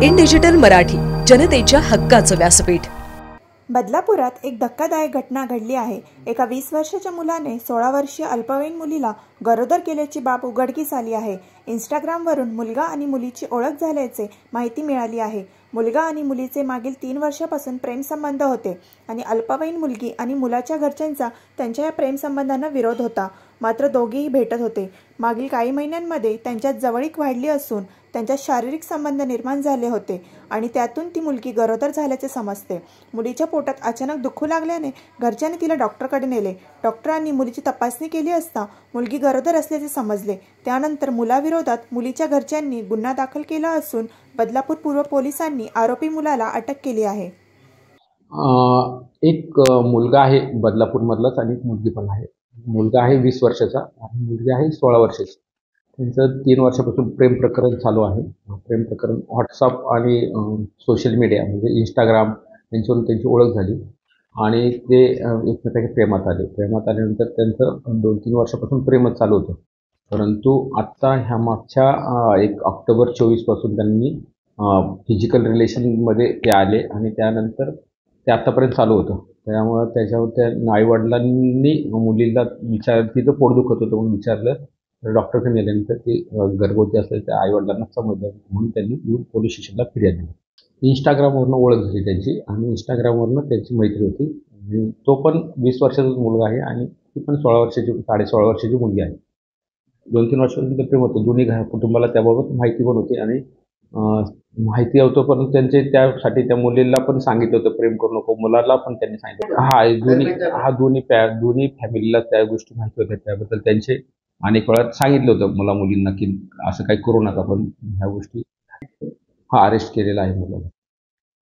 In digital Marathi, जनतेच्या हक्काचं व्यासपीठ। बदलापुरात एक धक्कादायक घटना घडली आहे। एका 20 वर्षाच्या मुलाने 16 वर्षीय अल्पवयीन मुलीला गरोदर केल्याची बाब उघडकीस आली आहे। इंस्टाग्रामवरून मुलगा आणि मुलीची ओळख झाल्याचे माहिती मिळाली आहे। मुलगा आणि मुलीचे मागील 3 वर्षापासून प्रेमसंबंध होते आणि अल्पवयीन मुलगी आणि मुलाच्या घरच्यांचा त्यांच्या या प्रेमसंबंधांना विरोध होता। मात्र दोघेही भेटत होते। मागील काही महिन्यांमध्ये त्यांच्यात जवळीक वाढली असून त्यांच्यात शारीरिक संबंध निर्माण झाले होते आणि त्यातून ती मुलगी गरोदर झाल्याचे समजते। मुलीच्या पोटात अचानक दुखू लागल्याने घरच्यांनी तिला डॉक्टरकडे नेले। डॉक्टरांनी मुलीची तपासणी केली असता मुलगी गरोदर असल्याचे समजले। त्यानंतर मुलाविरोधात मुलीच्या घरच्यांनी गुन्हा दाखल केला असून बदलापूर पूर्व पोलिसांनी आरोपी मुलाला अटक केली आहे। एक मुलगा आहे बदलापूरमधलाच आणि एक मुलगी पण आहे। मुलगा आहे 20 वर्षाचा आणि मुलगी आहे 16 वर्षाची। त्यांचं 3 वर्षापासून प्रेम प्रकरण चालू आहे। प्रेम प्रकरण व्हॉट्सअप आणि सोशल मीडिया म्हणजे इंस्टाग्राम यांच्यावरून त्यांची ओळख झाली आणि ते एकमेकांच्या प्रेमात आले। प्रेमात आल्यानंतर त्यांचं 2-3 वर्षापासून प्रेमच चालू होतं। परंतु आत्ता ह्या मागच्या 1 ऑक्टोबर 24 पासून त्यांनी फिजिकल रिलेशनमध्ये ते आले आणि त्यानंतर ते आत्तापर्यंत चालू होतं। त्यामुळं त्याच्यावर त्या आईवडिलांनी मुलीला तिचं पोट दुखत होतं म्हणून विचारलं, तर डॉक्टरकडे नेल्यानंतर ती गर्भवती असल्याचं त्या आईवडिलांना समजलं म्हणून त्यांनी येऊन पोलीस स्टेशनला फिर्याद दिली। इंस्टाग्रामवरनं ओळख झाली त्यांची आणि इंस्टाग्रामवरनं त्यांची मैत्री होती। तो पण 20 वर्षाचाच मुलगा आहे आणि ती पण 16 वर्षाची 16.5 वर्षाची मुलगी आहे। 2-3 वर्षापासून ते प्रेम होतं। दोन्ही कुटुंबाला त्याबाबत माहिती पण होती आणि माहिती होतं, परंतु त्यांचे त्यासाठी त्या मुलीला पण सांगितलं होतं प्रेम करू नको, मुलाला पण त्यांनी सांगितलं। दोन्ही फॅमिलीला त्या गोष्टी माहिती होत्या। त्याबद्दल त्यांचे अनेक वेळा सांगितलं होतं मुला मुलींना की असं काही करू नका, पण ह्या गोष्टी अरेस्ट केलेला आहे मुलाला।